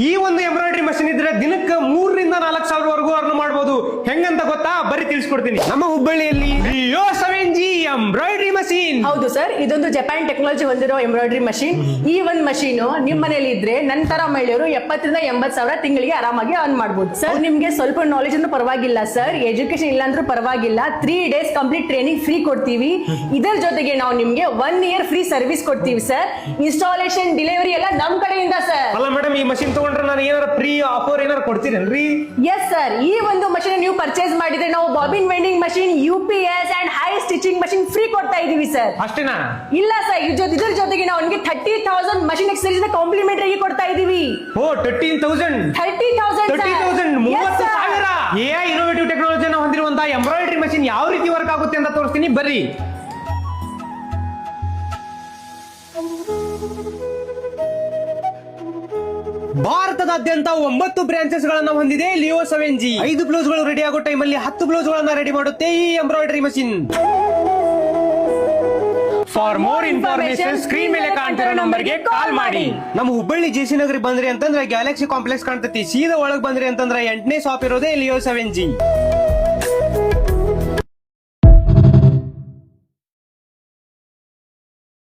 ಈ ಒಂದು embroidery machine ಇದ್ರೆ ದಿನಕ್ಕೆ 3 ರಿಂದ 4 ಸಾವಿರವರೆಗೂ ಅರ್ನ್ ಮಾಡಬಹುದು. ಹೆಂಗಂತ ಗೊತ್ತಾ? ಬರೀ ತಿಳಿಸ್ಕೊಡ್ತೀನಿ. ನಮ್ಮ ಹುಬ್ಬಳ್ಳಿಯಲ್ಲಿ ಲಿಯೋ 7G ಎಂಬ್ರಾಯ್ಡರಿ ಮಷಿನ್. ಹೌದು ಸರ್, ಇದೊಂದು ಜಪಾನ್ ಟೆಕ್ನಾಲಜಿ ಹೊಂದಿರೋ ಎಂಬ್ರಾಯ್ಡರಿ ಮಷಿನ್. ಈ ಒಂದು ಮಷೀನ್ ನಿಮ್ ಮನೇಲಿ ಇದ್ರೆ ನಂತರ ಮಹಿಳೆಯರು 70 ರಿಂದ 80 ಸಾವಿರ ತಿಂಗಳಿಗೆ ಆರಾಮಾಗಿ ಅರ್ನ್ ಮಾಡಬಹುದು. ಸರ್ ನಿಮ್ಗೆ ಸ್ವಲ್ಪ ನಾಲೆಜ್ ಅಂದ್ರೂ ಪರವಾಗಿಲ್ಲ ಸರ್, ಎಜುಕೇಶನ್ ಇಲ್ಲ ಅಂದ್ರೂ ಪರವಾಗಿಲ್ಲ, 3 days ಕಂಪ್ಲೀಟ್ ಟ್ರೈನಿಂಗ್ ಫ್ರೀ ಕೊಡ್ತೀವಿ. ಇದರ ಜೊತೆಗೆ ನಾವು ನಿಮ್ಗೆ 1 year ಫ್ರೀ ಸರ್ವಿಸ್ ಕೊಡ್ತೀವಿ ಸರ್. ಇನ್ಸ್ಟಾಲೇಷನ್ ಡೆಲಿವರಿ ಎಲ್ಲ ನಮ್ ಕಡೆಯಿಂದ ಸರ್. ಅಲ್ಲ ಮೇಡಮ್, ಈ ಮಷಿನ್ ತಗೊಂಡ್ರೆ ನಾನು ಏನಾರ ಫ್ರೀ ಆಫರ್ ಏನಾರ ಕೊಡ್ತೀರಲ್ರಿ? ಎಸ್ ಸರ್, ಈ ಒಂದು ಮಷೀನ್ ನೀವು ಪರ್ಚೇಸ್ ಮಾಡಿದ್ರೆ ನಾವು bobbin vending machine, UPS and high stitching machine free ಕೊಡ್ತಾ ಇದೀವಿ ಸರ್. ಅಷ್ಟೇನಾ? ಇಲ್ಲ ಸರ್, ಇದ್ರ ಜೊತೆಗೆ ನಾವು ನಿಮಗೆ 30,000 ಮಷೀನ್ ಎಕ್ಸಸರೀಸ್ ಕಾಂಪ್ಲಿಮೆಂಟರಿ ಕೊಡ್ತಾ ಇದೀವಿ. ಓ 13,000 30,000 AI ಇನೋವೇಟಿವ್ ಟೆಕ್ನಾಲಜಿಯನ್ನು ಹೊಂದಿರುವಂತಹ ಎಂಬ್ರಾಯ್ಡರಿ ಮಷಿನ್ ಯಾವ ರೀತಿ ವರ್ಕ್ ಆಗುತ್ತೆ ಅಂತ ತೋರಿಸ್ತೀನಿ ಬರ್ರಿ. ಭಾರತದಾದ್ಯಂತ 9 ಬ್ರಾಂಚಸ್ ಗಳನ್ನ ಹೊಂದಿದೆ ಲಿಯೋ 7G. 5 ಬ್ಲೌಸ್ ಗಳು ರೆಡಿ ಆಗೋ ಟೈಮಲ್ಲಿ 10 ಬ್ಲೌಸ್ ಗಳನ್ನ ರೆಡಿ ಮಾಡುತ್ತೆ ಈ embroidery machine. For more information screen ಮೇಲೆ ಕಾಣ್ತಿರೋ ನಂಬರ್ಗೆ ಕಾಲ್ ಮಾಡಿ. ನಮ್ಮ ಹುಬ್ಬಳ್ಳಿ JC ನಗರಿ ಬಂದ್ರಿ ಅಂತಂದ್ರೆ ಗ್ಯಾಲಕ್ಸಿ ಕಾಂಪ್ಲೆಕ್ಸ್ ಕಾಣ್ತೈತಿ. ಸೀದಾ ಒಳಗ್ ಬಂದ್ರಿ ಅಂತಂದ್ರೆ 8ನೇ ಶಾಪ್ ಇರೋದೇ ಲಿಯೋ 7G.